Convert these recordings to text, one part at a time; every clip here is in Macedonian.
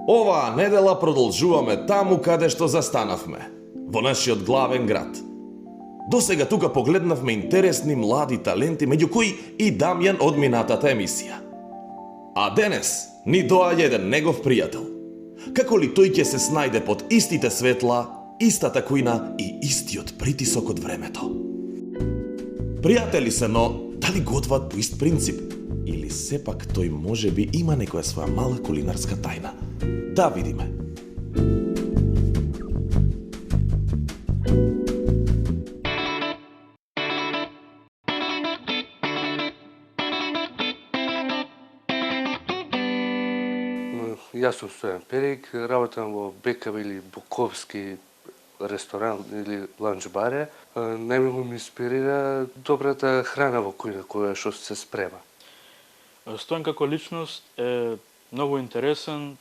Оваа недела продолжуваме таму каде што застанавме, во нашиот главен град. Досега тука погледнавме интересни млади таленти, меѓу кои и Дамјан од минатата емисија. А денес ни доаѓа еден негов пријател. Како ли тој ќе се снајде под истите светла, истата кујна и истиот притисок од времето? Пријатели се, но дали готват по ист принцип? Или сепак тој можеби има некоја своја мала кулинарска тајна? Да видиме. Јас сум Стојан Перик, работам во БКВ или Буковски ресторан или ланч баре. Најмногу ми инспирира добрата храна во кујна која што се спрема. Стојан како личност е многу интересен,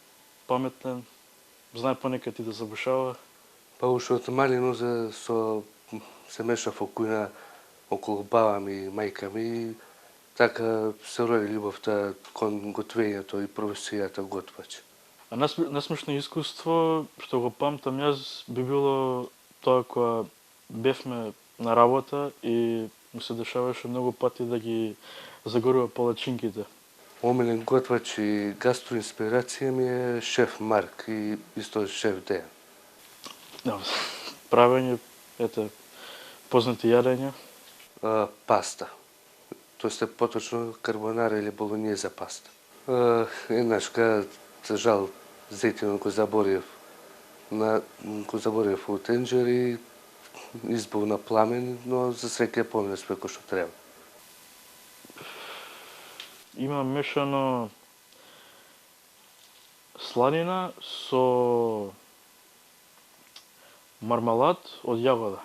паметен, знае понекад и да забушава. Па уште од мали нозе се мешав во кујна околу баба ми и мајка ми. Така се роди љубовта кон готвењето и професијата готвач. А насмешно искуство што го памтам јас би било тоа кога бевме на работа и му се дешаваше многу пати да ги загорува палачинките. Омилен готвач и гастроинспирација ми е шеф Марк и исто шеф Дејан. Правење, познати јадења. Паста. Тоест е поточно карбонара или болонјеза паста. Еднаш кога, за жал, зејтинот го заборев у тенџер и избув на пламен, но за среќа поминав преку што треба. Има мешано сланина со мармалад од јагода.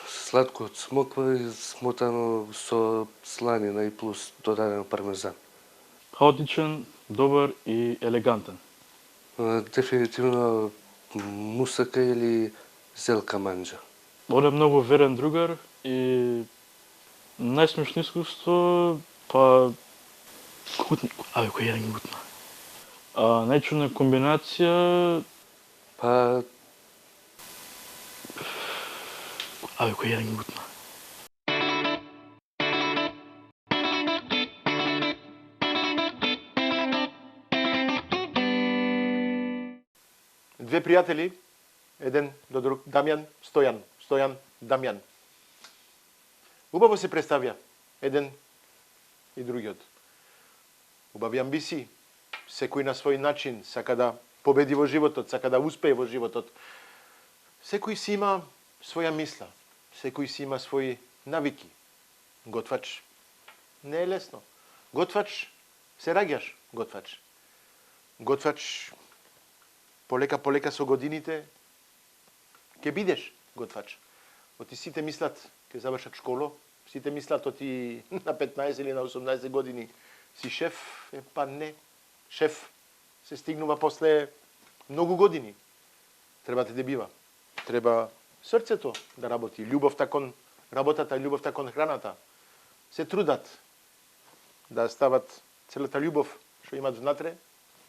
Сладко од смоква и смотано со сланина и плюс додадено пармезан. Хаотичен, добар и елегантен. Дефинитивно мусака или зелка манџа. Он е многу верен другар и најсмешно искуство, па кој е гутна. Најчудна комбинација, па кој е гутна. Две пријатели, еден до друг, Дамјан, Стојан, Стојан, Дамјан. Убаво се представја, еден и другиот. Убави амбиции, секој на свој начин сака да победи во животот, сака да успее во животот. Секој си има своја мисла, секој си има своји навики. Готвач не е лесно. Готвач се раѓаш, готвач. Готвач полека со годините ќе бидеш готвач. Оти сите мислат ќе завршат школо, сите мислат оти на 15 или на 18 години си шеф, па не. Шеф се стигнува после многу години. Треба да бива. Треба срцето да работи, љубовта кон работата, љубовта кон храната. Се трудат да стават целата љубов што имат внатре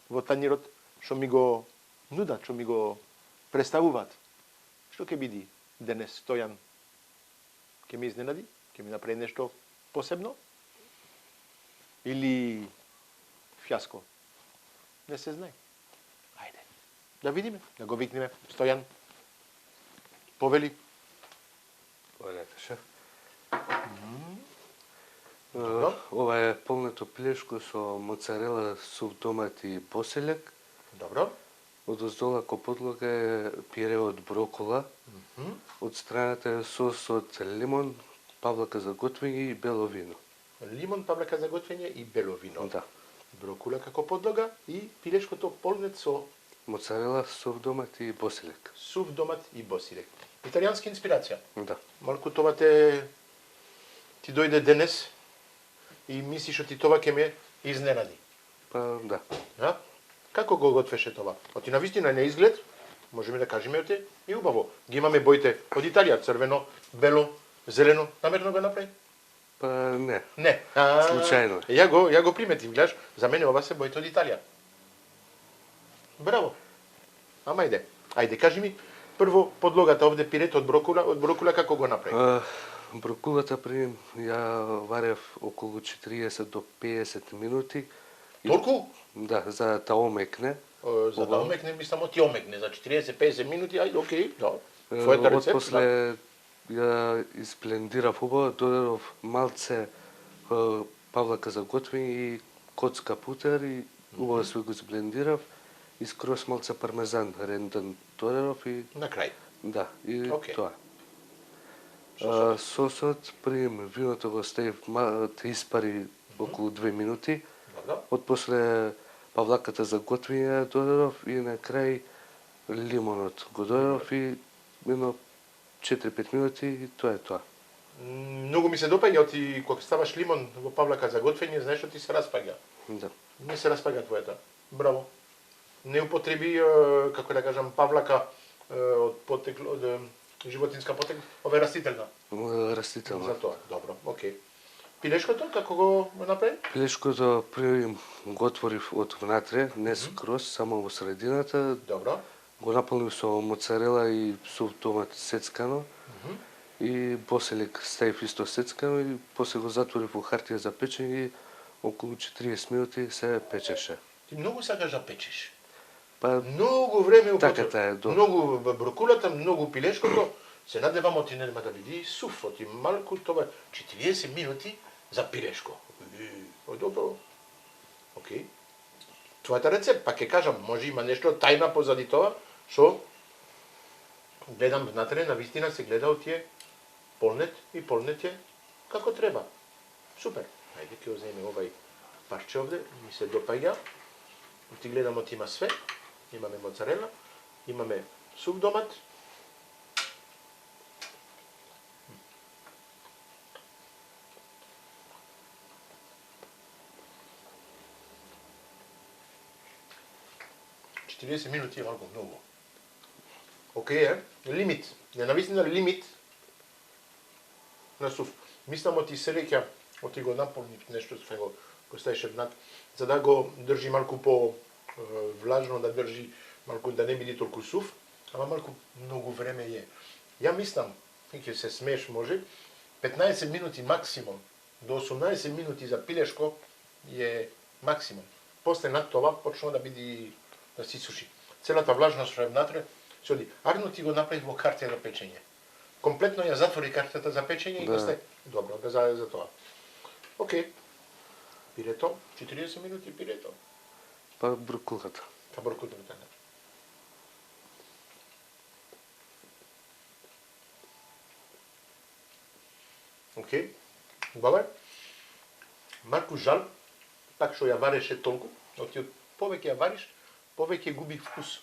во тањерот, што ми го нудат, што ми го представуваат. Што ќе биди денес Стојан? Ќе ме изненади? Ќе ми направи нешто посебно? Или фиаско? Не се знае. Ајде, да видиме, да го викнеме. Стојан, повели. Полека, шеф. Ова е полнето плешко со моцарела, сув домат и поселек. Добро. Одоздола ко подлога е пире од брокола. Од страната е сос од лимон, павлака за готвење и бело вино. Лимон, павлака за готвење и бело вино. Да. Брокула како подлога и пилешкото полнет со моцарела, сув домат и босилек. Сув домат и босилек. Италијанска инспирација. Да. Малку тоа ти дојде денес и мислиш оти тоа ќе ме изненади. Па да. Да? Како го готвеше тоа? Оти на вистина не изглед, можеме да кажеме оти и убаво. Ги имаме боите од Италија, црвено, бело, зелено. Намерно го направи? Па не. Не. Случајно. Ја го приметив, гледаш, за мене ова се боите од Италија. Браво. Ама иде. Ајде, кажи ми, прво подлогата овде пирето од брокула како го направи? Брокулата при ја варев околу 40 до 50 минути. Толку? Да, за да омекне. За да омекне, мислам, ти омекне, за 40-50 минути, ајде, окей, да. Твојата рецепт, Отпосле ја изблендирав убаво, додадов малце павлака за готвење и коцка путер и убаво све го изблендирав и скроз малце пармезан ренден додадов и на крај. да, и Окей. тоа. Сосот прием виното го ставив да испари околу 2 минути. Добро. Отпосле павлаката за готвење додадов и на крај лимонот го додадов и едно 4-5 минути и тоа е тоа. Многу ми се допаѓа ти кога ставаш лимон во павлака за готвење, знаеш што ти се распаѓа. Да. Не се распаѓа твојата. Браво. Не употреби како да кажам павлака од потекло од животинска потекла, ова е растителна. Растително. За тоа. Добро, окей. Пилешкото како го направи? Пилешкото прием го отворив од внатре, не скроз, само во средината. Добро. Го наполнив со моцарела и сув томат сецкано. И поселек ставив исто сецкано и после го затворив во хартија за печење и околу 40 минути се печеше. Ти многу сакаш да печеш. Па Многу време Таката е, до. Многу брокулата, многу пилешкото. Се надевам оти нема да биде суф, оти малку тоа 40 минути за пилешко. Добро. Окей. Твојата рецепт, па ќе кажам, може има нешто тајна позади тоа, што гледам внатре, на вистина се гледа тие полнет и полнет е како треба. Супер. Ајде ќе оземе овај парче овде, ми се допаѓа. Ти гледам оти има све. Имаме моцарела, имаме сув домат. Четириесет минути е малку многу. Окей е, лимит. Не навистина лимит на сув. Мислам оти селеќа, оти го наполни нешто све го ставише внат, за да го држи малку по влажно, да држи малку, да не биде толку сув, ама малку многу време е. Ја мислам, и ќе се смееш може, 15 минути максимум, до 18 минути за пилешко е максимум. После над тоа почнува да биде, да се суши. Целата влажност што е внатре, се оди. Арно ти го направи во картија за печење. Комплетно ја затвори картата за печење и го сте. Добро, за тоа. Окей. Пирето, 40 минути пирето. па брокулата. Та брокулата. Окей. Убаво е. Марку жал, пак што ја вареше толку, оти повеќе ја вариш, повеќе губи вкус.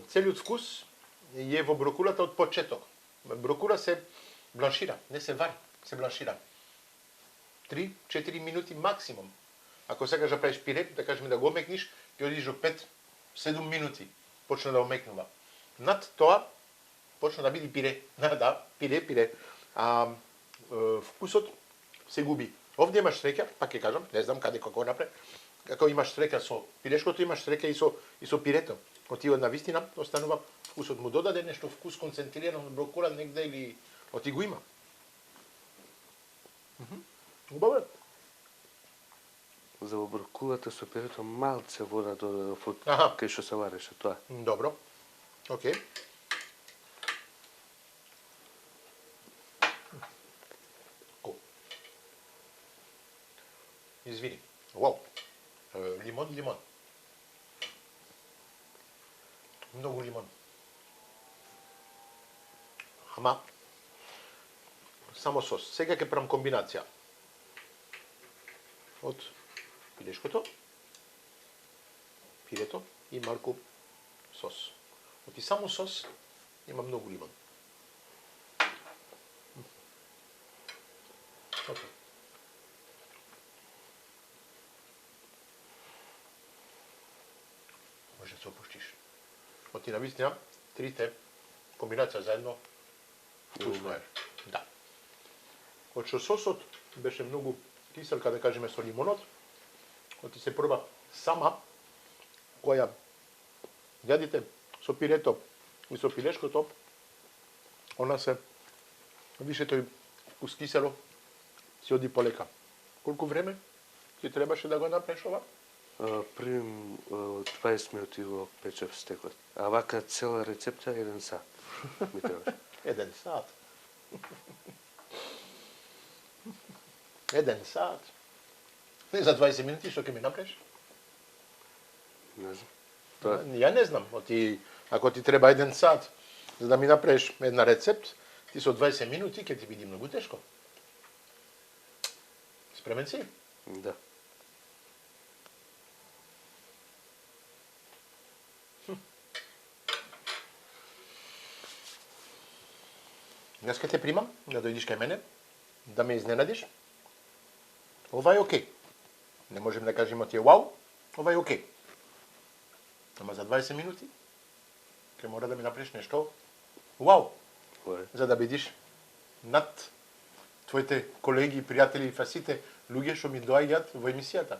Целиот вкус е во брокулата од почеток. Брокула се бланшира, не се вари, се бланшира. 3-4 минути максимум. Ако сакаш да правиш пире, да кажеме да го омекниш, ќе одиш до 5-7 минути, почна да омекнува. Над тоа почна да биде пире. Да, пире. А вкусот се губи. Овде имаш среќа, пак ќе кажам, не знам каде како направи. Како имаш среќа со пилешкото, имаш среќа и со пирето. Оти на вистина останува вкусот, му додаде нешто вкус концентрирано од брокула негде или оти го има. Убаво е. За брокулата со пирето малце вода додадов од кај што се вареше тоа. Добро. Окей. Извини. Вау. Лимон. Многу лимон. Ама само сос. Сега ќе правам комбинација од пилешкото, пирето и малку сос. Оти само сос има многу лимон. Окей. Може да се опуштиш. Оти на вистина, трите комбинација заедно вкусно е. Да. Од што сосот беше многу кисел, каде кажеме со лимонот, оти се проба сама која јадите со пирето и со пилешко топ, она се више тој вкус кисело си оди полека. Колку време ти требаше да го направиш ова? Прим 20 минути го печев стекот. А вака цела рецепта 1 сат. Ми требаше. 1 сат. 1 сат. Не за 20 минути што ќе ми направиш? Не знам. Тоа Ја не знам. Ако ти треба 1 сат за да ми направиш една рецепт, ти со 20 минути ќе ти биде многу тешко. Спремен си? да. Днес ќе те примам, да дојдиш кај мене, да ме изненадиш. Ова е окей. Не можем да кажеме ти е вау, ова е окей. Ама за 20 минути ќе мора да ми направиш нешто вау, Кое? за да бидиш над твоите колеги, пријатели и фасите, луѓе што ми доаѓаат во емисијата.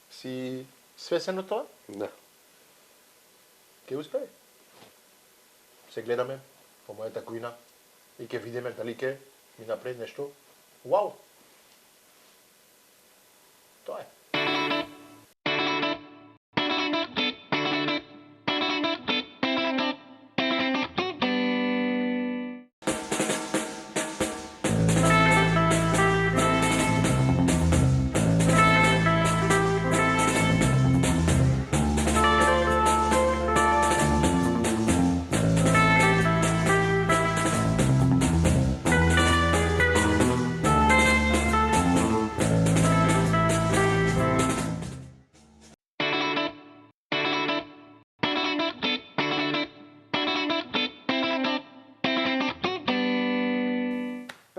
Си свесен од тоа? Да. Ќе успее. Се гледаме по мојата кујна и ќе видиме дали ќе ми направи нешто вау. Тоа е.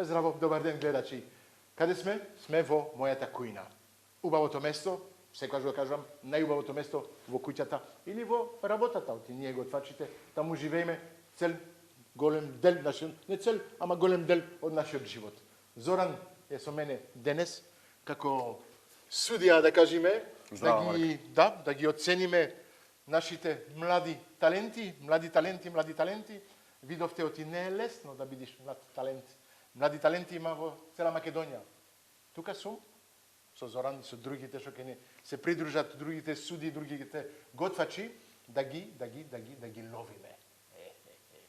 Здраво, добар ден гледачи. Каде сме? Сме во мојата кујна. Убавото место, секогаш го кажувам, најубавото место во куќата или во работата, оти ние готвачите, таму живееме цел голем дел, не цел, ама голем дел од нашиот живот. Зоран е со мене денес како судија да кажеме, да ги оцениме нашите млади таленти. Видовте оти не е лесно да бидиш млад талент. Млади таленти има во цела Македонија. Тука сум со Зоран и со другите што ќе не се придружат, другите суди, другите готвачи, да ги ловиме.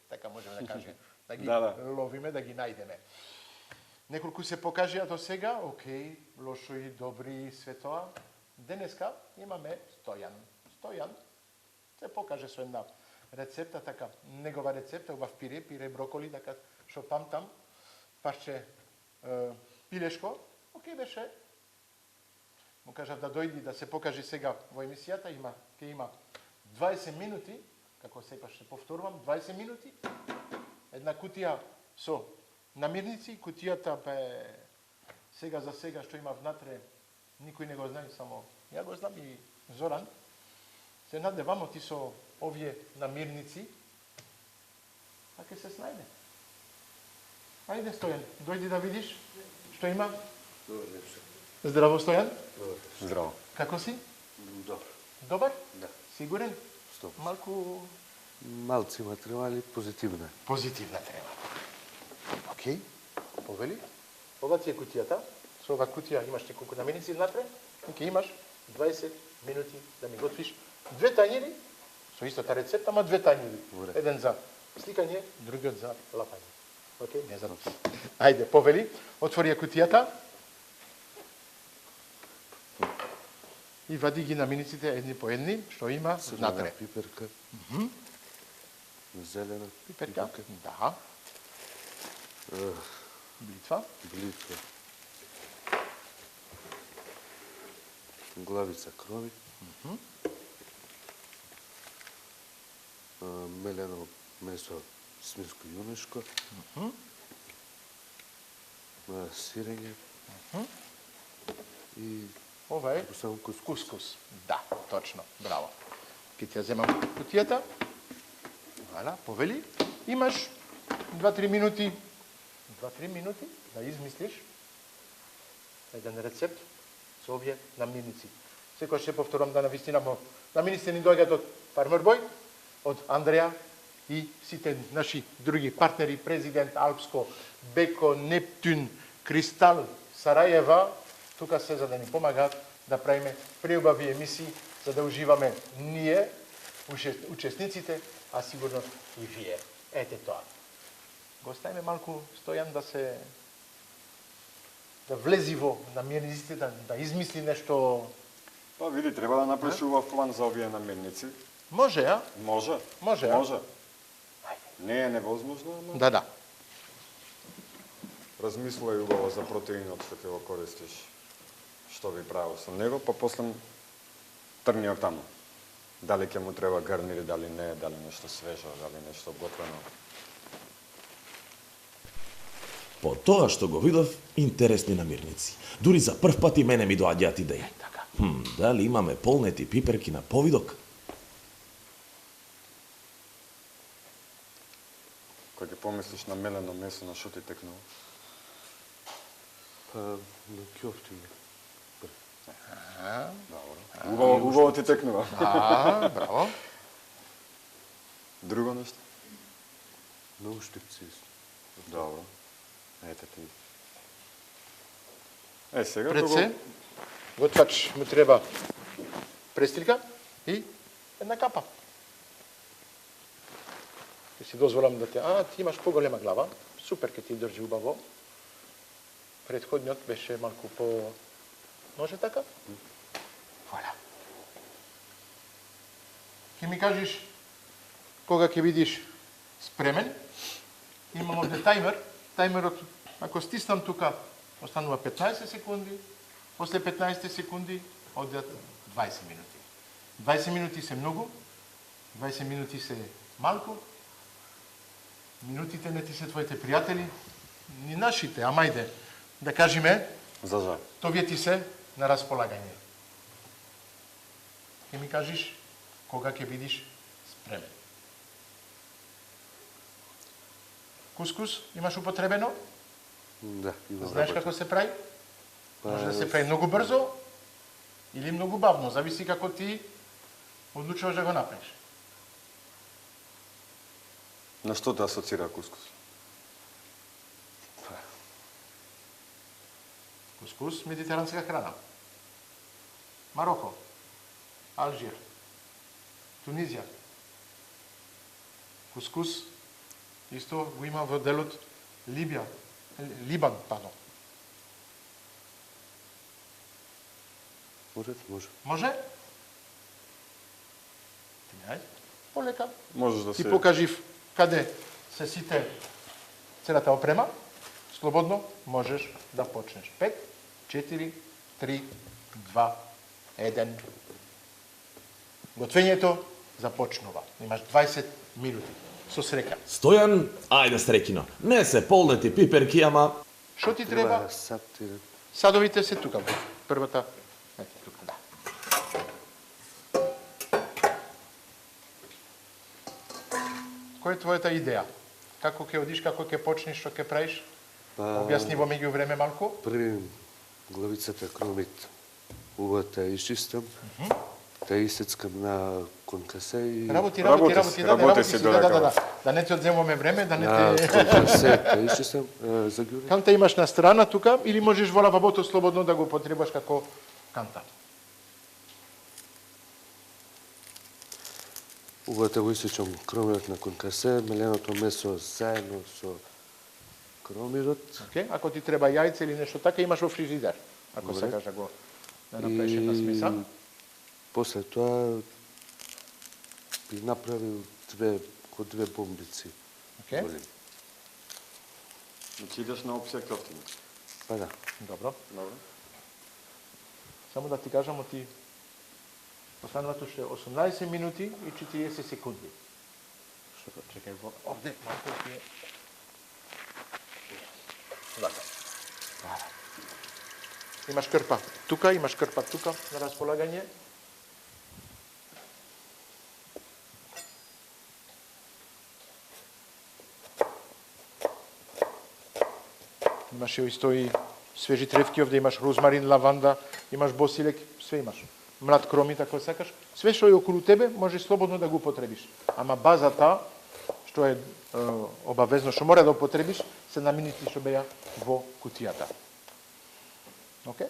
Така можеме да кажеме. Да ги ловиме, да ги најдеме. Неколку се покажаа до сега, окей, лошо и добри, све тоа. Денеска имаме Стојан се покаже со една рецепта, така, негова рецепта, убав пире броколи, така, што памтам, парче пилешко, окей беше. Му кажав да дојди да се покаже сега во емисијата, ќе има 20 минути, како секогаш се повторувам, 20 минути, една кутија со намирници, кутијата бе сега за сега што има внатре, никој не го знае, само ја го знам и Зоран. Се надевам оти со овие намирници, а ќе се снајде. Ајде, Стојан, дојди да видиш што има. Здраво, Стојан. Здраво. Како си? Добро. Добар? Да. Сигурен? 100%. Малку Малци материјали позитивна. позитивна треба. Океј, повели. Ова ти е кутијата. Со ова кутија имаш неколку намирници внатре и ќе имаш 20 минути да ми готвиш 2 тањери со истата рецепта, ама 2 тањери. Еден за сликање, другиот за лапање. Океј, не за ноќ. Ајде, повели. Отвори ја кутијата. И вади ги намирниците едни по едни, што има внатре. Пиперка. Зелена Пиперка. Да. Блитва. Блитва. Главица крови. Мелено месо свинско јунешко. Сирење. И Ова е само кускус. Да, точно. Браво. Ке ти ја земам кутијата. Вала, повели. Имаш 2-3 минути. 2-3 минути да измислиш еден рецепт со овие намирници. секој ще повторам да навистина на министри ни доаѓаат од Farmer Boy, од Андреја и сите наши други партнери, президент Алпско, Беко, Нептун, Кристал, Сарајева, тука се за да ни помагаат да правиме преубави емисии, за да уживаме ние, учесниците, а сигурно и вие. Ете тоа. Го оставиме малку Стојан да влези во намирниците, да измисли нешто. Па види, треба да направиш убав план за овие намирници. Може, а? Може. Може, а? Може. Не е невозможно, ама Да. размислувај убаво за протеинот што ќе го користиш. Што би правил со него, па после трни од таму. Дали ќе му треба гарнири, дали не, дали нешто свежо, дали нешто готвено. По тоа што го видов, интересни намирници. Дури за прв пат и мене ми доаѓаат идеи. Дали имаме полнети пиперки на повидок? Кога ќе помислиш на мелено месо, на што ти текнува? Па, на ќофти. Добро. Убаво ти текнува. Браво. Друго нешто? На уштипци. Добро. Ете ти. Сега Пред друго... се, готвач му треба престилка и една капа. Ќе си дозволам да ти имаш поголема глава, супер ке ти држи убаво. Предходниот беше малку по... Може така? Воля. Ке ми кажеш кога ќе видиш спремен. Имам овде тајмер. Тајмерот, ако стиснам тука, останува 15 секунди. После 15 секунди одат 20 минути. 20 минути се многу, 20 минути се малку. Минутите не ти се твоите пријатели, ни нашите, ама ајде, да кажеме, За жал. товие ти се на располагање. Ке ми кажеш кога ќе видиш спремен. Кускус имаш употребено? Да, имам Знаеш работа. како се прави? Може да се прави многу брзо или многу бавно, зависи како ти одлучуваш да го направиш. На што те асоцира кускус? Кускус, медитеранска храна. Марокко, Алжир, Тунизија. Кускус исто го има во делот Либан, пардон. Може. Може? Ајде, полека. Можеш да Ти се... покажив каде се сите целата опрема, слободно можеш да почнеш. 5, 4, 3, 2, 1. Готвењето започнува. Имаш 20 минути. Со среќа. Стојан, ајде среќино. Не се полнети пиперки, ама Што ти треба? сад. Садовите се тука, во првата. Ете, тука, да. Која е твојата идеја? Како ќе одиш, како ќе почнеш, што ќе правиш? Објасни во меѓувреме малку. Први главицата кромит убаво те изчистам, те исецкам на конкасе и... Работи, си додека. Да не ти одземуваме време, да не те... конкасе те изчистам, загюри. Канта имаш на страна тука или можеш во лавабото слободно да го потребаш како канта. Убаво те го исечам кромирот на конкасе, меленото месо заедно со кромирот. Okay? Ако ти треба јајце или нешто така, имаш во фризидер. Ако Добре. сакаш да го направиш една смеса. После тоа би направил две бомбици. Okay? големи. Значи идеш на опција ќофтина. Па да. Добро. Добро. Само да ти кажам, ти остануват уште 18 минути и 40 секунди. Што чекај во овде малку ти е. Вака. Имаш крпа тука, имаш крпа тука на располагање. Имаш исто и свежи тревки, овде имаш розмарин, лаванда, имаш босилек, све имаш. млад кромит ако сакаш, све што е околу тебе можеш слободно да го употребиш. Ама базата што е обавезно што мора да употребиш се намените што беа во кутијата. Океј?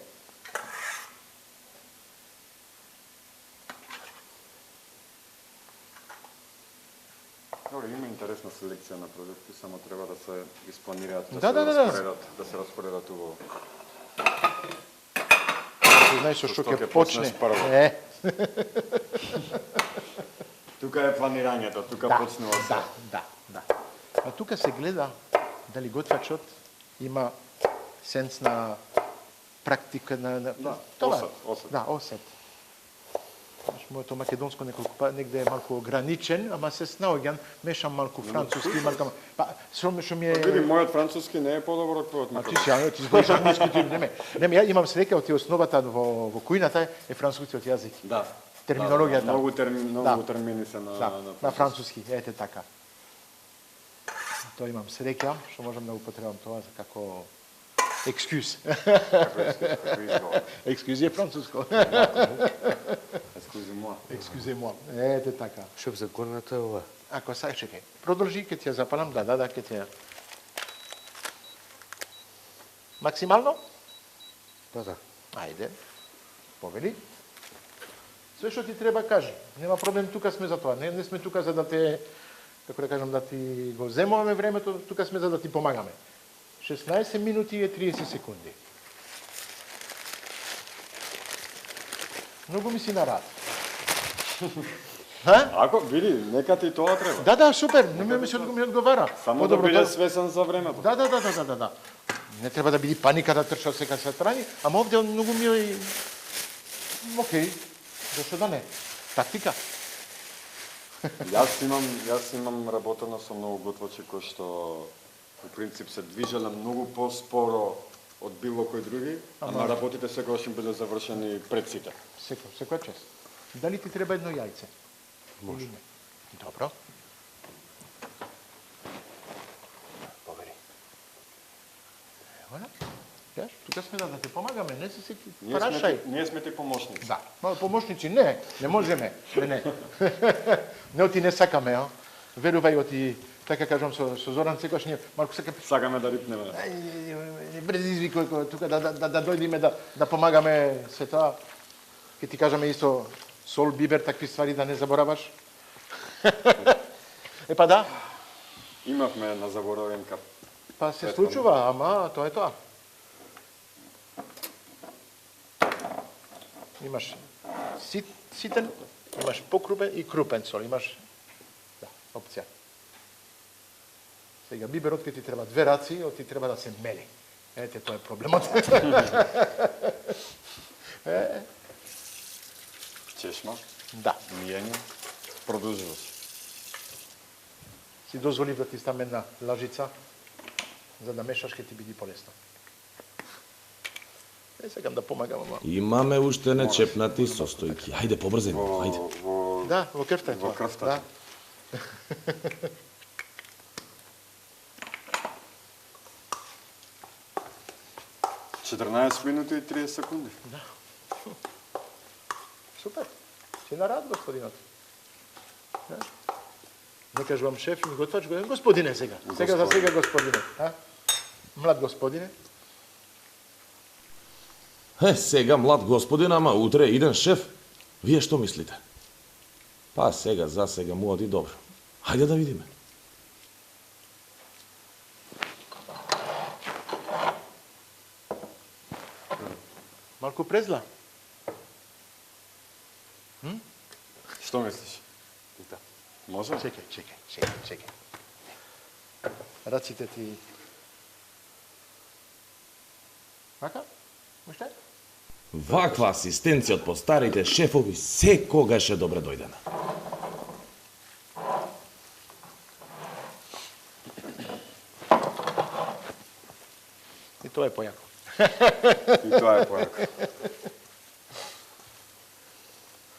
Добре, има интересна селекција на продукти, само треба да се испланираат, да се распоредат во Знаеш што ќе почнеш почне. прво. Тука е планирањето, тука почнува се. Да. А тука се гледа дали готвачот има сенс на практика на осет. Да, осет. Моето македонско негде е малку ограничен, ама се снаоѓам, мешам малку француски, малку... Што ми е... Види, мојот француски не е подобар од твојот македонски. Ти збориш англиски, не, ја имам среќа, оти основата во кујната е францускиот јазик. Да. Терминологијата. Многу термини се на француски, ете така. Тоа имам среќа, што можам да употребам тоа за како екскюз. Екскюз е француско. Excusez-moi. Ете така. Шеф, за горната е ова. Ако сак, чекај. Продолжи, ке ти ја запалам. Да, ке ти ја. Максимално? Да. Ајде. Повели. Све што ти треба кажи. Нема проблем, тука сме за тоа. Не сме тука за да те, како да кажам, да ти го земуваме времето, тука сме за да ти помагаме. 16 минути и 30 секунди. Многу ми си на рад. Ако, види, нека ти тоа треба. Да, супер, не ми одговара. Само да биде свесен за времето. Да. Не треба да биде паника да трча сека се страни, ама овде многу ми е... Океј, зашто да не? Тактика. Јас имам работено со многу готвачи кои што по принцип се движеле многу поспоро од било кој други, ама работите секогаш им биле завршени пред сите. Секоја чест. Дали ти треба едно јајце? Може. Добро. Повери. Ево, јаш, тука сме да ти помагаме, не се прашај. Ние сме ти помошници. Да, помошници, не можеме. Не. Не оти не сакаме, а? Верувај оти, така кажам со Зоран секогаш ние малку сакаме да рипнеме. Предизвикој тука да дојдеме да помагаме се тоа. Ке ти кажаме исто сол, бибер, такви ствари да не забораваш. Епа да. Имавме на заборавен кап. Па се случува, ама тоа е тоа. Имаш ситен, имаш покрупен и крупен сол. Имаш опција. Сега биберот ке ти треба 2 раци, ти треба да се мели. Ете, тоа е проблемот. Чешма. Да. Мијање. Продолжуваш. Си дозволив да ти ставам една лажица, за да мешаш ке ти биде полесно. Сакам да помагам, ама. Имаме уште нечепнати состојки. Ајде, побрзај, ајде. Да, во крвта е тоа. Во крвта. Да. 14 минути и 30 секунди. Да. Супер. Си на рад, господинот. Не кажувам шеф, ми готвач, господине сега. Сега господине. Млад господине. Сега млад господин, ама утре иден шеф. Вие што мислите? Па сега, за сега му оди добро. Хајде да видиме. Малку презла. Што мислиш? Може? Чекај. Раците ти... Вака? Уште? Ваква асистенција од постарите шефови секогаш е добре дојдена. И тоа е појако. И тоа е појако.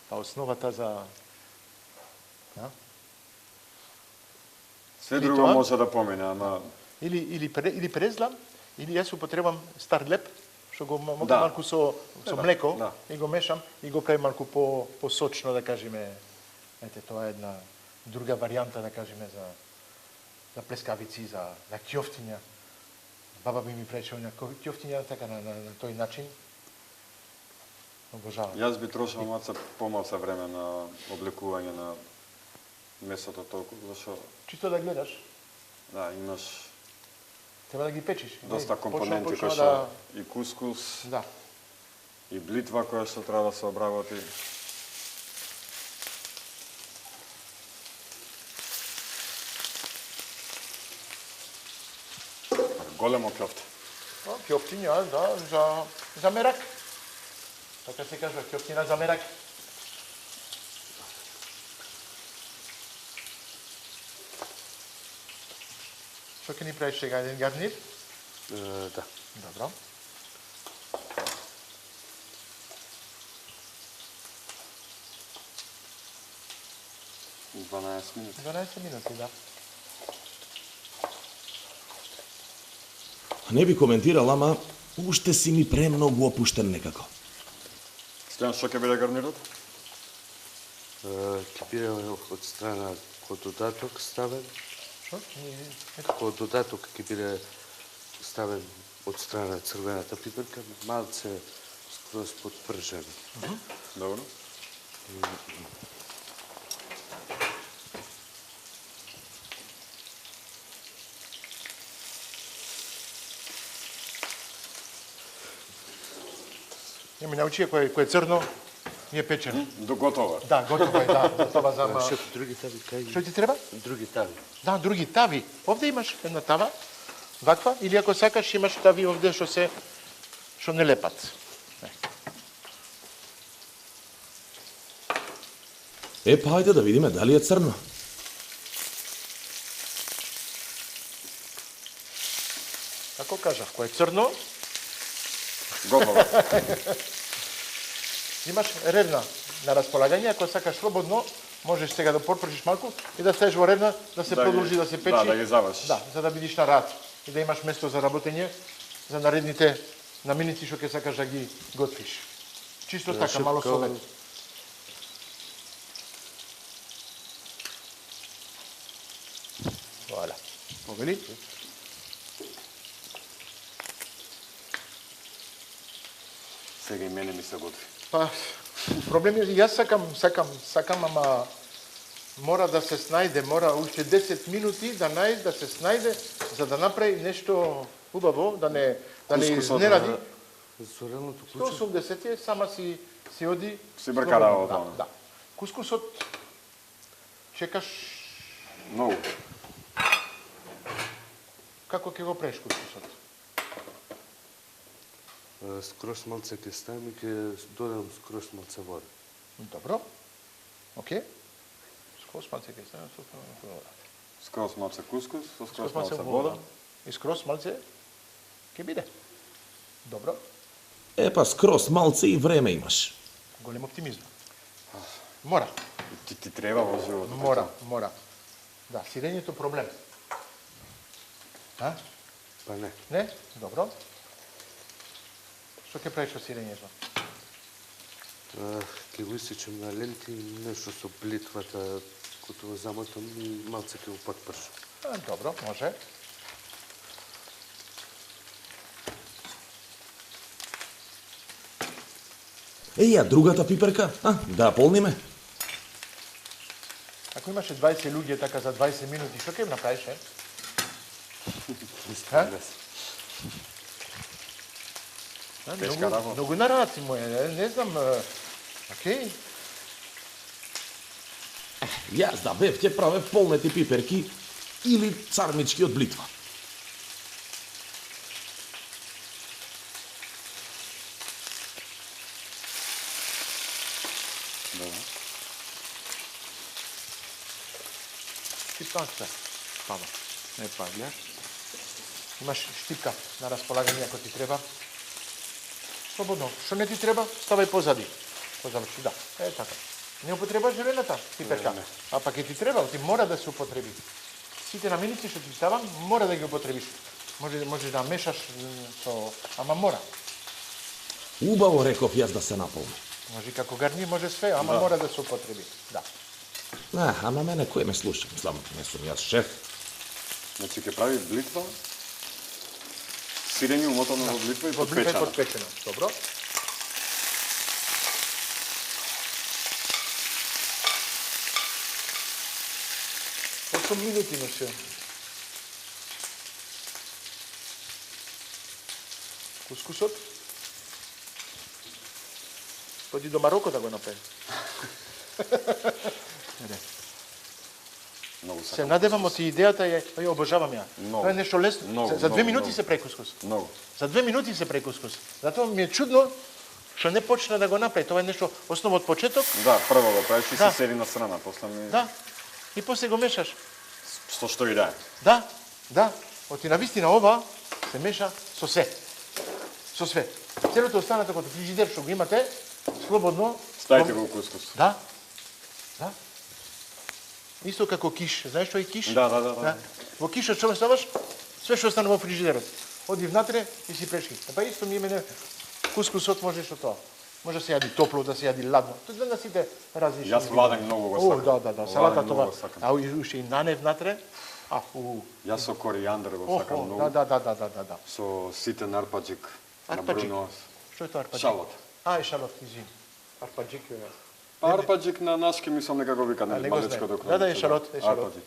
Па основата за... Све друго тоа? може да помине, ама... Или презлам, или јас употребам стар леп, што го Да. малку со Да, млеко да. и го мешам и го правим малку посочно, да кажеме. Ете, тоа е една друга варијанта, да кажеме, за плескавици, за ќофтиња. Баба би ми пречела на ќофтиња така на тој начин. Обожавам. Јас би трошил помалку време на облекување на месото толку, зашто Чисто да гледаш, да, имаш треба да ги печиш. доста компоненти Почнува кои што и кускус, Да. и блитва која што треба да се обработи. Големо ќофте. Ќофтиња, да, за мерак. Така се кажа, ќофтина за мерак. Што ќе ни правиш сега, еден гарнир? Да. Добро. И 12 минути. 12 минути, да. Не би коментирал, ама уште си ми премногу опуштен некако. Стојан, што ќе биде гарнирот? Ќе биде од страна код додаток ставен. Што? Код додаток ќе биде ставен од страна црвената пиперка, малце скроз подпржена. Добро. Ја ми научија кој е црно, ми е печено. До готово. Да, готово е, да. Готова за... Шеф, други тави кај? Што ти треба? Други тави. Да, други тави. Овде имаш една тава, ваква, или ако сакаш имаш тави овде што не лепат. Па хајде да видиме дали е црно. Како кажав, кој е црно, Готово. имаш редна на располагање, ако сакаш слободно, можеш сега да подпржиш малку и да ставиш во редна, да се Да ги- продолжи да се печи. да, да ги завршиш. Да, за да бидиш на рад и да имаш место за работење за наредните наминици што ќе сакаш да ги готвиш. Чисто така, шеф, мало као- совет. Вуаля. Повели? Сега и мене ми се готви. Па, проблем е, јас сакам, ама мора да се снајде, мора уште 10 минути да се снајде, за да направи нешто убаво, да не Кускусот, изнеради. Зореното куче. 180 е, сама си оди. Си брка слободно. работа, Да, да. Кускусот, чекаш, Многу. како ќе го правиш кускусот? Скроз малце ќе ставим и ќе додам скроз малце вода. Добро. Океј. Скроз малце ќе ставам, Скроз малце кускус, со скроз скроз малце малце вода. вода. И скроз малце ќе биде. Добро. Па скроз малце и време имаш. Голем оптимизм. Мора, Ти треба во животот. мора. Да, сирењето проблем. А? Па не. Не? Добро. Што ќе правиш со сирењето? Ќе го исечем на ленти, нешто со блитвата, кото го замотам и малце ќе го подпржам. Добро, може. Ја другата пиперка, да ја полниме? Ако имаше 20 луѓе така за 20 минути, што ќе им направиш, е? Искрен да се. Тешка работа. Многу нараци моје, не знам. Океј. Јас да бев ќе правев полнети пиперки или цармички од блитва. Добро. Штипка се. Пама. Не гледаш. Имаш штипка на располагање ако ти треба. Слободно. Што не ти треба, ставај позади. Позаврши, да. Така. Не употребаш зелената пиперка. Не. А пак и ти треба, ти мора да се употреби. Сите наминици што ти ставам, мора да ги употребиш. Може да мешаш со... Ама мора. Убаво реков јас да се наполни. Може како гарнир, може све, ама мора да се употреби. Да. Не, ама мене кој ме слуша? Мислам, не сум јас шеф. Значи ќе прави блитва, сирење умотано во блитва и Во блитва и подпечено. подпечено. Добро. Осум минути имаше. Кускусот. Поди до Мароко да го направи. Многу Се сакам. надевам од идејата ја обожавам ја. Многу. Тоа е нешто лесно. Многу, За 2 многу, минути многу. се прави кускус. Многу. За 2 минути се прави кускус. Затоа ми е чудно што не почна да го направи. Тоа е нешто основа од почеток. Да, прво го правиш и Да. се седи на страна, после ми... Да. И после го мешаш. Со што и да е. Да. Да. Оти на вистина ова се меша со се. Со све. Целото останато како фрижидер што го имате, слободно. Ставите го у кускус. Да. Да. Исто како киш. Знаеш што е киш? Да. Во кишот што ставаш, све што остане во фрижидерот. Оди внатре и си прешки. Па исто ми имене кускусот може што тоа. Може да се јади топло, да се јади ладно. Тоа да сите различни. Јас владен многу го сакам. Да. Владен Салата многу тоа. го сакам. А уште и нане внатре. Јас со коријандар го сакам многу. Да. Со ситен арпаџик на Арпаџик. бруно. Што е тоа арпаџик? Шалот. Е шалот, извини. Арпаџик е. Па арпаџик на нашки мислам дека го викат Не го малечко знам. до Да, е шалот, е шалот. Арпаџик.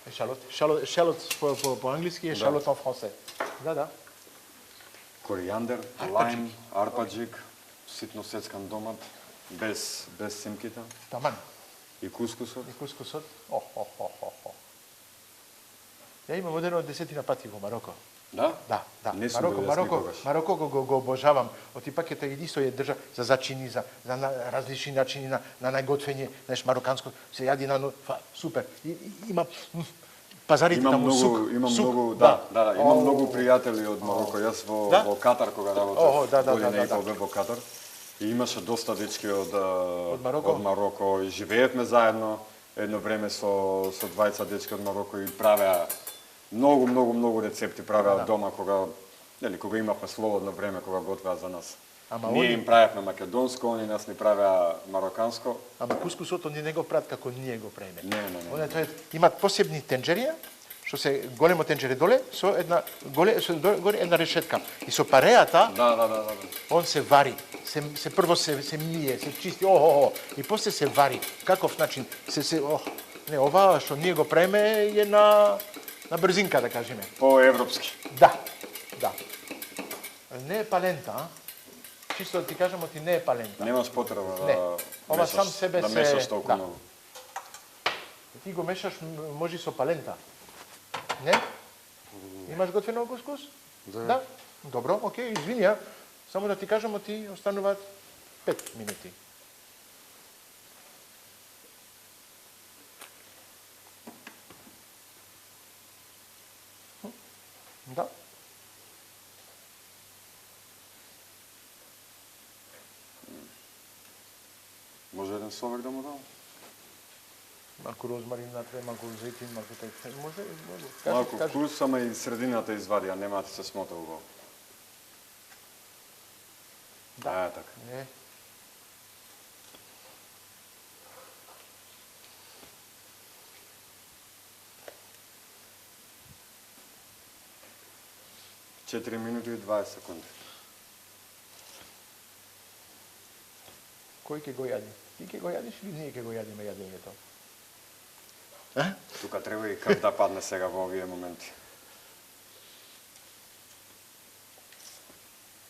Е шалот. Шалот по англиски е шалот en français. Да. Коријандер, лајм, арпаџик, ситно сецкан домат, без симките Таман. и кускусот. И кускусот. Ја имам одено 10 пати во Мароко. Да? Да. Не сум бил јас никогаш. Мароко го обожавам. Оти пакета и исто е држа за зачини, за различни начини на најготвење, знаеш, мароканско се јади на супер. Има пазарите Имам таму сук. многу, имам многу пријатели од Мароко. Јас во Катар кога работев, година и пол бев во Катар. И имаше доста дечки од Мароко и живеевме заедно. Едно време со двајца дечки од Мароко и правеа многу рецепти правеа дома кога имавме слободно време кога готвеа за нас. Ние им правевме македонско, они нас ни правеа мароканско. Ама кускусот они не го прават како ние го правиме. Не. Тоа имаат посебни тенџери, што се големо тенџере доле со горе една решетка. И со пареата, Да. он се вари. Се прво се мие, се чисти, и после се вари. Каков начин? Не, ова што ние го правиме е на брзинка, да кажеме. По-европски. Да. Не е палента, а? Чисто да ти кажам, ти не е палента. Немаш потреба Не. да Ова сам себе да се... мешаш толку многу. Ти го мешаш, може со палента. Не? Имаш готвено кускус? Да. Добро, окей, извини ја. Само да ти кажам, ти остануваат 5 минути. Да. Може еден совек да му дам? Малку розмарин натре, малку зејтин, малку тај. Може. Малку вкус, ама и средината извади, а нема да се смота убаво. Да, така. Не. Четири минути и 20 секунди. Кој ќе го јади? Ти ќе го јадиш или ние ќе го јадиме јадењето? Тука треба и крв да падне сега во овие моменти.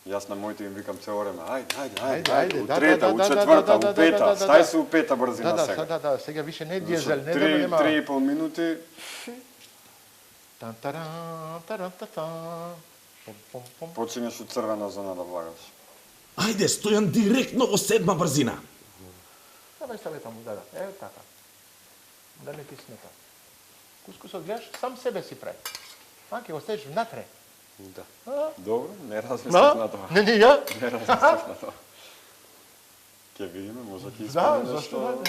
Јас на моите им викам цело време, ајде, у трета, у четврта, у пета, стај се у пета брзина сега. Да, сега више не дизел, не нема. 3,5 минути. Почињаш у црвена зона да влагаш. Ајде, Стојан, директно во 7 брзина. Ставај таму, да. Ево така. Да не ти смета. Кускусот гледаш, сам себе си прави. Ќе го ставиш внатре. Да. А? Добро, не размислив на тоа. Не ја? Не размислив на тоа. Ќе видиме, може ќе испадне Да, зашто нешто.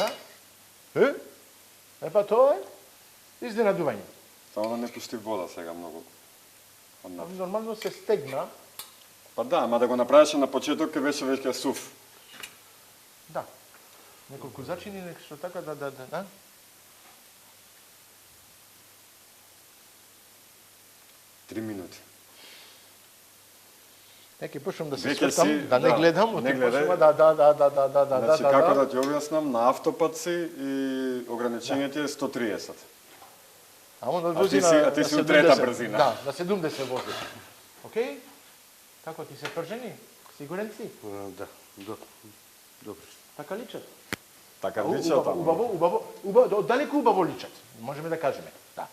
да? Па тоа е изненадување. Само да не пусти вода сега многу. Нормално се стегна Па да, ама да го направеше на почеток, ке беше веќе сув. Да. Неколку зачини, нешто така, да. Три минути. Неке почнам да се Веќе свртам, си, да не да, гледам, не оти гледај. почнува да. Значи, како да ти објаснам, на автопат си и ограничението е 130. Ама да А вози ти си у трета брзина. Да, на 70 вози. Океј? Како ти се пржени? Сигурен си? Да, добро. Така личат. Така лича таму. Убаво, далеку убаво личат. Можеме да кажеме. Да.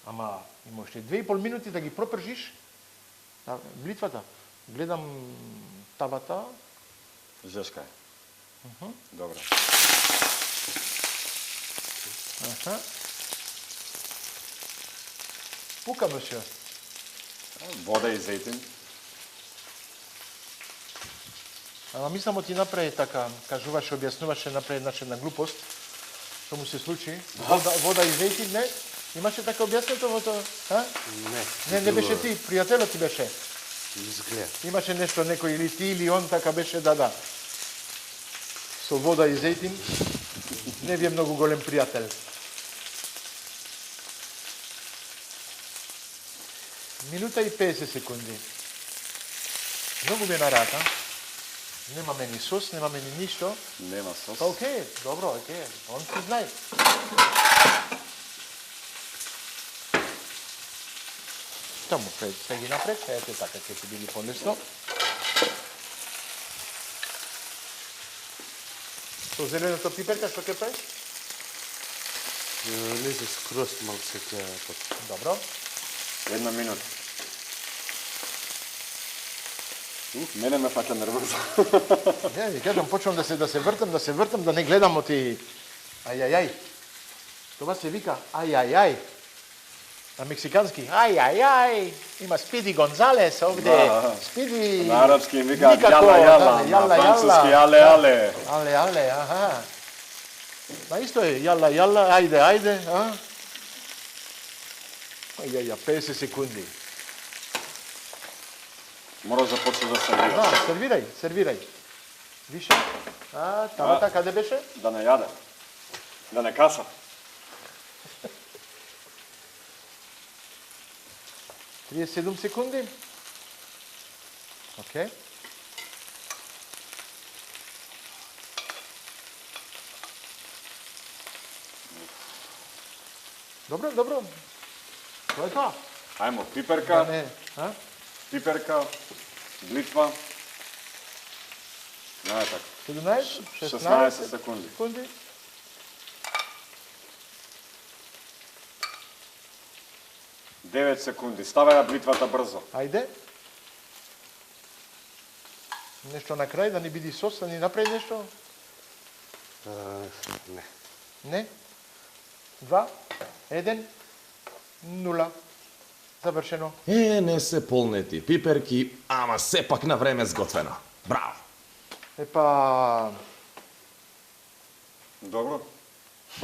Ама има уште 2,5 минути да ги пропржиш. Блитвата. Гледам табата. Жешка е. Добро. Аха. Пука беше. Вода и зејтин. Ама мислам ти направи така, кажуваше, објаснуваше, направи една глупост, што му се случи. Вода и зејтин, не? Имаше така објаснето во тоа? А? Не беше ти, пријателот ти беше. Изгледа. Имаше нешто, некој или ти или он, така беше, да. Со вода и зејтин, не ви е многу голем пријател. Минута и 50 секунди. Многу ми е на рата. Немаме ни сос, немаме ни ништо. Нема сос. Па окей, добро, окей. Он ти знае. Таму пред, сеги напред, ете така ќе ти биде полесно. Со зеленото пиперка што ќе правиш? Лезе скроз малце ќе Добро. 1 минута. Мене ме фаќа нервоза. Не, ви кажам, почвам да се вртам, да не гледам оти ајајај. Това се вика ајајај. На мексикански ајајај. Има Спиди Гонзалес овде. Да. Спиди. На арапски им викаат никако, јала, да, на француски але. Але, аха. Па исто е, јала, ајде, а? Ајаја, 50 секунди. Мора да почне да сервираш. Да, сервирај. Више. Табата каде беше? Да не јаде. Да не каса. – 37 секунди. Океј. Добро. Тоа е тоа. Ајмо, пиперка, Не, а? пиперка, блитва. Не, така. 17, 16 секунди. секунди. 9 секунди. Ставај ја блитвата брзо. Ајде. Нешто на крај, да ни биде сос, да ни направи нешто? Не. Не. 2, 1, 0. Завршено. Не се полнети пиперки, ама сепак на време сготвено. Браво! Епа, Добро?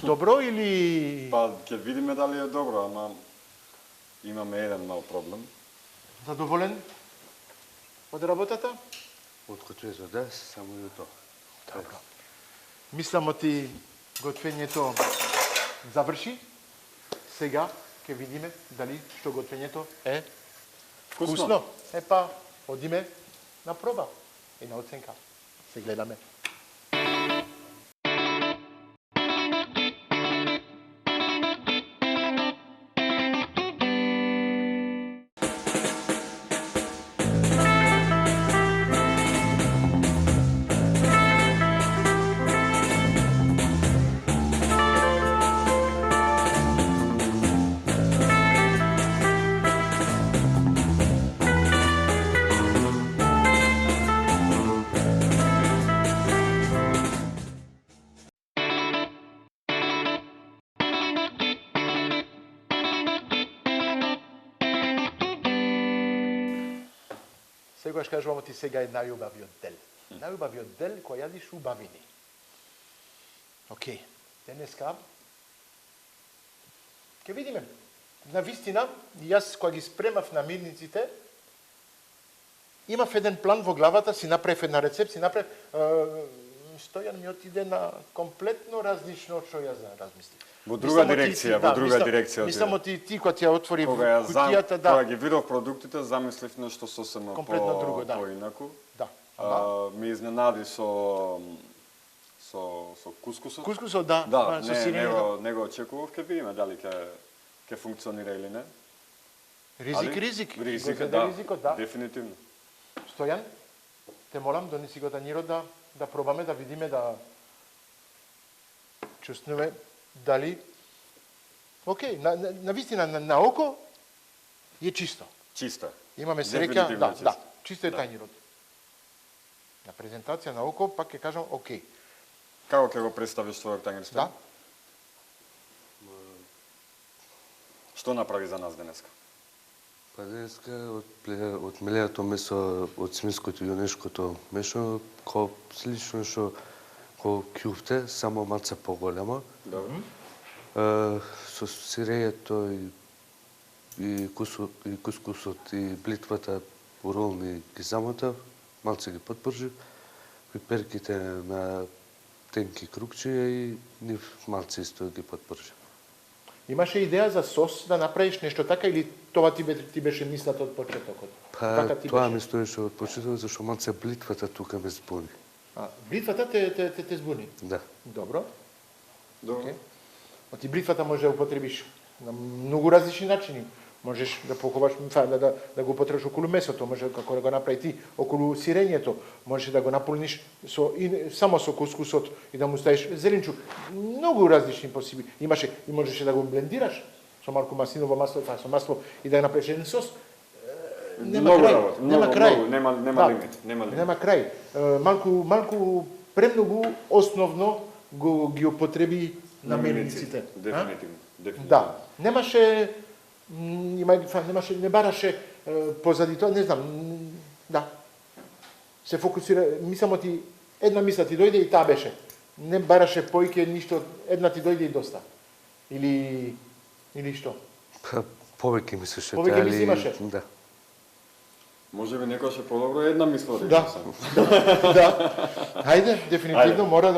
добро или Па, ќе видиме дали е добро, ама имаме еден мал проблем. задоволен од работата? Откото е за да, само и тоа. Добро. Мислам ти готвењето заврши. Сега ќе видиме дали што готвењето е вкусно. Епа, одиме на проба и на оценка. Се гледаме. Секогаш кажувам ти сега е најубавиот дел. Најубавиот дел кој јадиш убавини. Океј, денеска ќе видиме. На вистина, јас кога ги спремав намирниците, имав еден план во главата, си направив една рецепт, си направив... Стојан ми отиде на комплетно различно од што јас размислив. Во друга дирекција, во друга дирекција. Мислам ти кога ти ја отвори кога кутијата, кога ги видов продуктите, замислив нешто сосема комплетно друго, да. поинаку. Да. Ме изненади со кускусот. Кускусот, да. Да, со сирење, не го очекував, ќе видиме дали ќе функционира или не. Ризик. Ризик, Го да. ризикот, да. Дефинитивно. Стојан, те молам, донеси го танирот да пробаме, да видиме, да чувствуваме дали... Океј, на вистина, на око е чисто. Чисто. Имаме среќа, Дефинитивно да, чисто е тајнирот. На презентација на око, пак ќе кажам, океј. Како ќе го представиш твојот тањер? Да. Што направи за нас денеска? Па денеска од мелеато месо од свинското и јонешкото мешано, ко слично што ко кјуфте, само малце поголемо. Добро. Со сирењето и кускусот и блитвата уролни ги замотав, малце ги подпржив, пиперките на тенки крукчиња и нив малце исто ги подпржив. Имаше идеја за сос да направиш нешто така или тоа ти беше мислата од почетокот? Па тоа ми стоеше од почетокот зашто малце блитвата тука ме збуни. Блитвата те збуни? Да. Добро. Добро. Оти бритвата може да употребиш на многу различни начини. Можеш да поховаш, да го употребиш околу месото, може како да го направи ти околу сирењето, можеш да го наполниш само со кускусот и да му ставиш зеленчук. Многу различни посиби. Имаше и можеше да го блендираш со малку маслиново масло, со масло и да направиш еден сос. Нема крај. Нема лимит. Нема крај. Малку премногу основно ги употреби намениците. Дефинитивно. Да. Немаше, не бараше позади тоа, не знам, да. Се фокусира, мислам ти, една мисла ти дојде и таа беше. Не бараше поиќе ништо, една ти дојде и доста. Или што? Па повеќе мислеше Повеќе мисли имаше? Да. Може би некој е подобро една мисла да Да. само. Да. Хајде, дефинитивно мора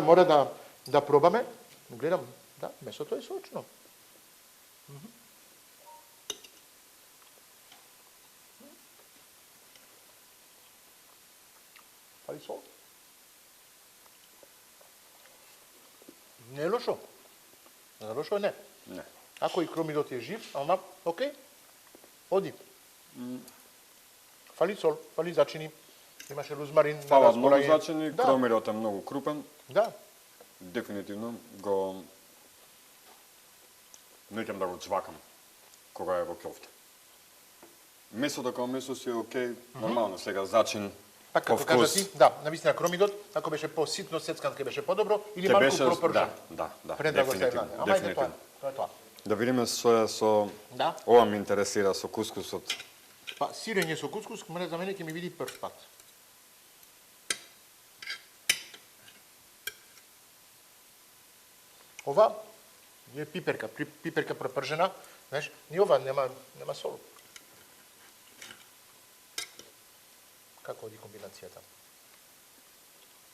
да пробаме. Гледам, да, месото е сочно. Фали сол. Не е лошо. Не е лошо, не. Не. Ако и кромидот е жив, ама, окей, оди. Фали сол, фали зачини. Имаше розмарин. Фала многу зачини, Да. кромирот е многу крупен. Да. Дефинитивно го... Неќам да го чвакам кога е во кјофта. Месото како месо си е окей, нормално, сега зачин, Пак како кажа ти, да, навистина кромидот, ако беше по-ситно сецкан, ќе беше подобро или Ќе малку беше- пропржан. да, Пред да го дефинитивно, стави. Ама ајде тоа. дефинитивно. Тоа е тоа. Да видиме со Да. ова ме интересира со кускусот. Па сирење со кускус, за мене ќе ми види прв пат. Ова е пиперка, пиперка пропржена, знаеш, ни ова нема сол. Како оди комбинацијата?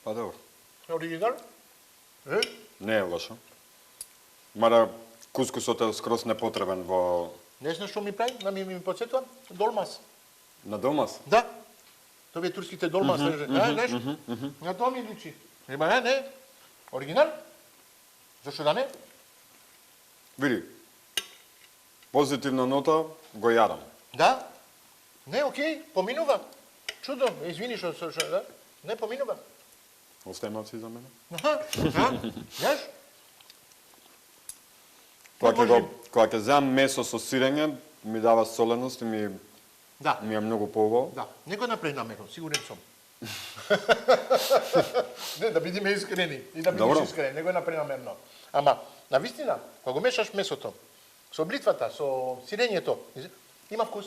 Па добро. Оригинал? Не е лошо. Мада кускусот е скроз непотребен во... Не знаеш што ми прави? Ми подсетува? Долмас. На домас. Да. Тоа е турските долмас, знаеш? На тоа ми личи. Не. Оригинал? Зашто да не? Види, позитивна нота го јадам. Да. Не, окей, поминува. Чудо, извини што, да? Не, поминува. Остај малци за мене. Знаеш? Кога ќе земам месо со сирење, ми дава соленост и ми Да. е многу поубаво. Да, не го направи намерно, сигурен сум. Не, да бидеме искрени и да бидеш Добро. искрен, не го направи намерно. Ама, на вистина, кога го мешаш месото со блитвата, со сирењето, има вкус.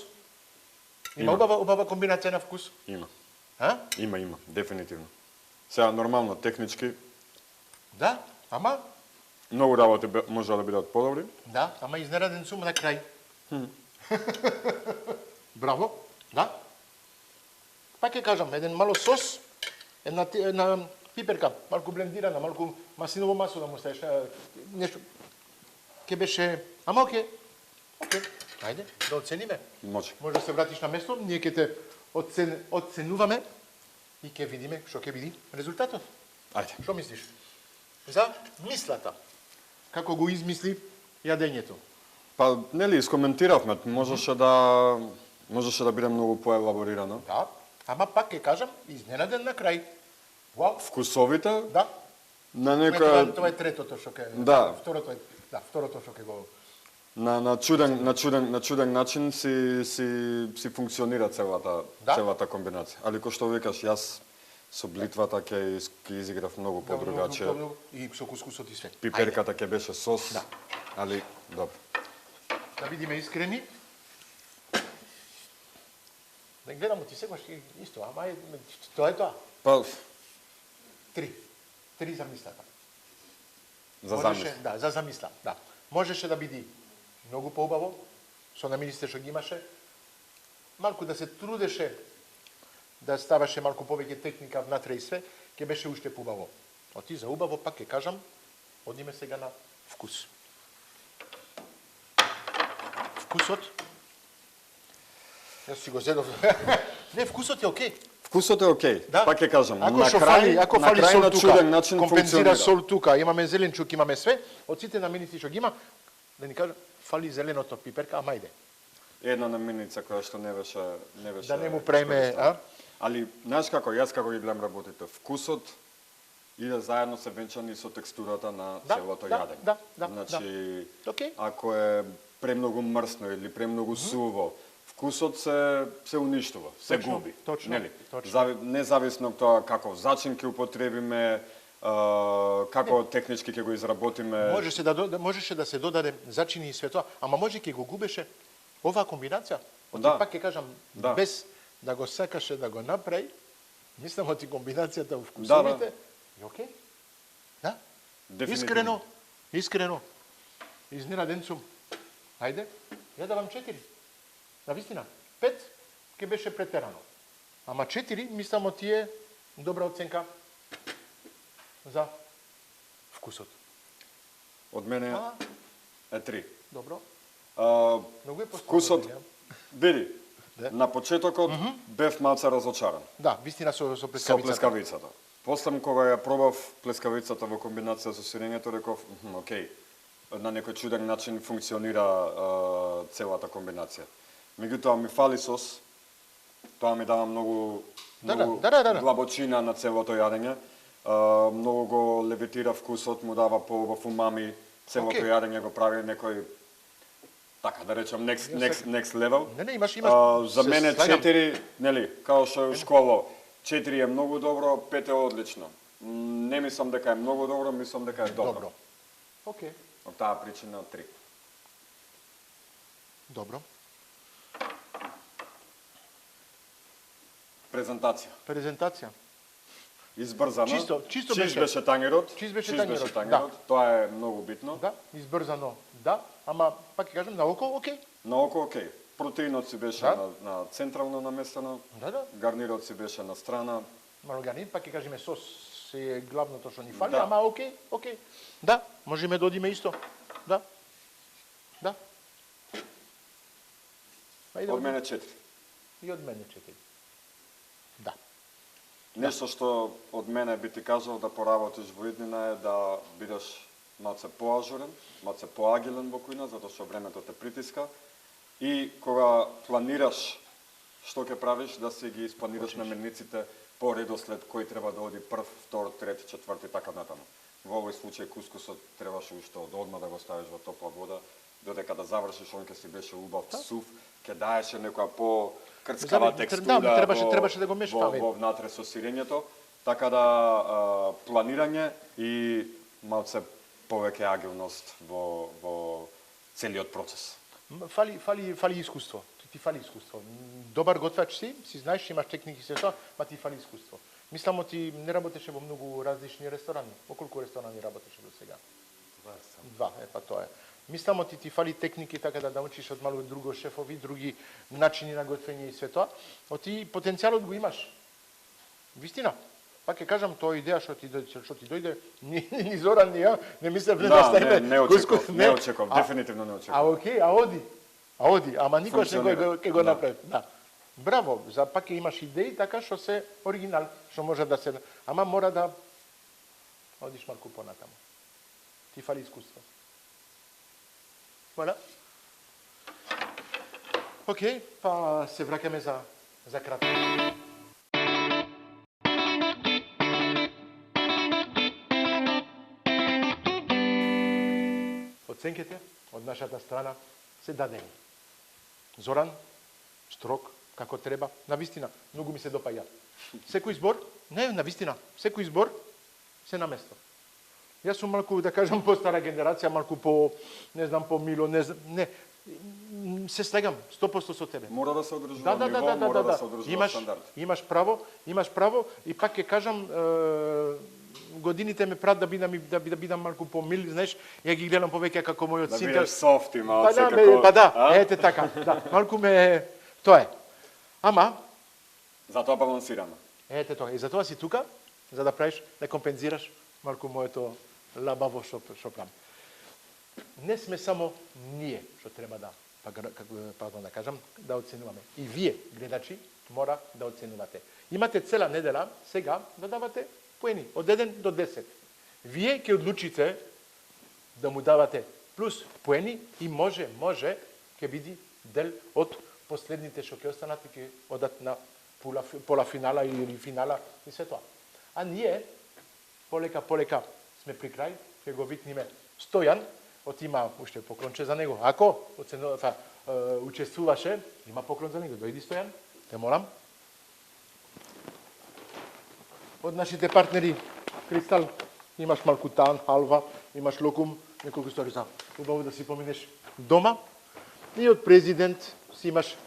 Има убава комбинација на вкус. Има. А? Има, дефинитивно. Сега, нормално, технички, Да, ама, многу работи може да бидат подобри. да, ама изненаден сум на крај. Браво, да. пак ќе кажам, еден мало сос, една пиперка, малку блендирана, малку маслиново масло да му ставиш, нешто. Ке беше, ама окей. Ајде, да оцениме. Може. Може да се вратиш на место, ние ќе те оценуваме и ќе видиме што ќе биде резултатот. Ајде. Што мислиш? За мислата. Како го измисли јадењето. Па, нели, искоментиравме, можеше да биде многу поелаборирано. Да, ама пак ќе кажам, изненаден на крај. Вау, Вкусовите, да. на Това некоја... е третото што ќе... Да. Второто што ќе го... На чуден начин си функционира целата комбинација. Али кој што викаш, јас со блитвата ќе изиграв многу подругаче. И со кускусот и све. Пиперката ќе беше сос, Да. али добро. Да бидиме искрени. Да гледам ти сегаш исто, ама тоа е тоа. Па, Три за мислата. за Можеше, замис. да, за замисла, да. Можеше да биде многу поубаво, со намирисите што ги имаше, малку да се трудеше, да ставаше малку повеќе техника внатре и све, ќе беше уште поубаво. Оти за убаво, пак ќе кажам, одиме сега на вкус. Вкусот, јас си го зедов. Не, вкусот е окей. Вкусот е окей. Да. Пак ќе кажам, Ако на што крај, ако на фали крај сол на тука, чуден начин компензира функционира. сол тука, имаме зеленчук, имаме све, од сите намирници што ги има, да ни кажа, фали зеленото пиперка, ама иде. Една намирница која што не беше Да не му преме, а? Али, знаеш како, јас како ги гледам работите, вкусот иде заедно се венчани со текстурата на Да, целото да, јадење. да, Значи, Окей. ако е премногу мрсно или премногу суво, вкусот се уништува, се Точно, губи. точно, Нели? точно. Независно од тоа каков зачин ќе употребиме, како технички ќе го изработиме. Можеше да се додаде зачини и све тоа, ама може ќе го губеше оваа комбинација. Да. Пак ќе кажам, Да. без да го сакаше да го направи, мислам оти комбинацијата у вкусовите, и окей. Да? Дефинитивно. Искрено. Изненаден сум. Ајде, ја давам 4. На вистина, 5 ќе беше претерано. Ама 4, мислам, оти е добра оценка за вкусот. Од мене А, е 3. добро. Многу е Вкусот, постраден, види, Да. на почетокот бев малце разочаран Да, вистина со со плескавицата. плескавицата. После кога ја пробав плескавицата во комбинација со сирењето, реков, окей, на некој чуден начин функционира целата комбинација. Меѓутоа ми фали сос, тоа ми дава многу Да. длабочина на целото јадење, многу го левитира вкусот, му дава поубав умами, целото Окей. јадење го прави некој, така да речем, next level. Не, имаш. За се мене слагам. 4, нели, као што е у школа, 4 е многу добро, 5 е одлично. Не мислам дека е многу добро, мислам дека е добро. Добро. Окей. Од таа причина 3. Добро. Презентација. Презентација. Избрзана. Чисто Чист беше. беше тангерот. Чист беше Чист тангерот, тангерот. Тоа е многу битно. Да, избрзано. Да, ама пак ќе кажам на око, окей. На око окей. Протеинот си беше Да. на централно наместено. Да. Гарнирот си беше на страна. Маргарин, пак ќе кажеме сос е главното што ни фали, Да. ама окей. Да, можеме да одиме исто. Да. Ајде, Од мене 4. И од мене 4. Да. Нешто што од мене би ти кажал да поработиш во иднина е да бидеш малце поажурен, малце поагилен во кујна, затоа што времето те притиска. И кога планираш што ќе правиш, да си ги испланираш намениците по редослед кој треба да оди прв, втор, трет, четврти, така натаму. Во овој случај кускусот требаше уште од одма да го ставиш во топла вода, додека да завршиш, он ќе си беше убав сув, ќе даеше некоја по-крцкава текстура требаше да го мешкаме. во внатре со сирењето, така да планирање и малце повеќе агилност во целиот процес. Фали искуство. Ти фали искуство. Добар готвач си знаеш, имаш техники се тоа, ма ти фали искуство. Мислам, ти не работеше во многу различни ресторани. Во колку ресторани работеше до сега? Два, па тоа е. Мислам, ти фали техники така да научиш од малку друго шефови, други начини на готвење и све тоа. Ти потенцијалот го имаш. Вистина. Пак ќе кажам, тоа идеја што ти дојде, ни Зоран, ни ја, не мислев да ставиме. Не очеков, дефинитивно не очеков. Окей, оди, ама никош не ќе го направи. Да. Браво, за пак ќе имаш идеи така што се оригинал, што може да се, ама мора да одиш малку понатаму. Ти фали искуство. Voilà. Окей, па се враќаме за кратко. Оценките од нашата страна се дадени. Зоран, строг, како треба, навистина, многу ми се допаѓа. Секој збор, не, навистина, секој збор се на место. Јас сум малку, да кажам, по стара генерација, малку по, не знам, по мило, не, се слегам 100% со тебе. Мора да се одржува ниво, мора да се одржува стандард. Имаш право, и пак ќе кажам, годините ме прат да бидам малку по мил, знаеш, ја ги гледам повеќе како мојот син. Да бидеш софти, малце како... Па да, ете така, да, малку ме, тоа е. Ама... Затоа балансирано. Ете тоа, и затоа си тука, за да правиш, да компензираш малку моето лабаво што правам. Не сме само ние што треба да, пардон да кажам, да оценуваме. И вие, гледачи, мора да оценувате. Имате цела недела сега да давате поени, од 1 до 10. Вие ќе одлучите да му давате плюс поени и може ќе биде дел од последните што ќе останат и ќе одат на полафинала или финала и се тоа. А ние полека сме при крај, ќе го витниме Стојан, има уште поклонче за него. Ако учествуваше, има поклон за него. Дојди Стојан, те молам. Од нашите партнери, Кристал, имаш малку тан, халва, имаш локум, неколку ствари за убаво да си поминеш дома. И од президент си имаш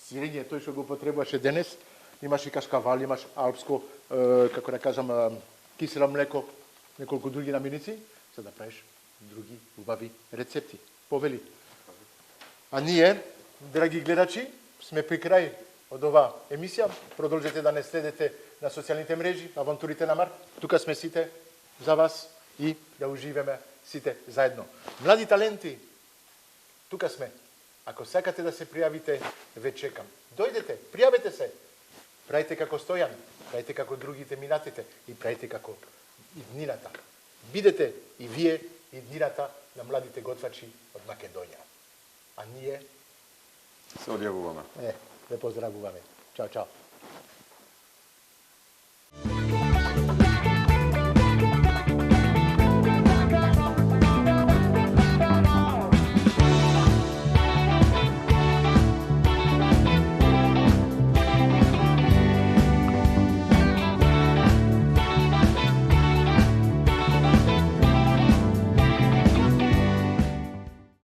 сирење, тој што го потребуваше денес, имаш и кашкавал, имаш алпско, како да кажам, кисело млеко, неколку други намирници, за да правиш други убави рецепти. Повели. А ние, драги гледачи, сме при крај од оваа емисија. Продолжете да не следете на социјалните мрежи, авантурите на Марк. Тука сме сите за вас и да уживаме сите заедно. Млади таленти, тука сме. Ако сакате да се пријавите, ве чекам. Дојдете, пријавете се. Правите како Стојан, правите како другите минатите и правите како иднината. Бидете и вие иднината на младите готвачи од Македонија. А ние се одјавуваме. Ве поздравуваме. Чао, чао.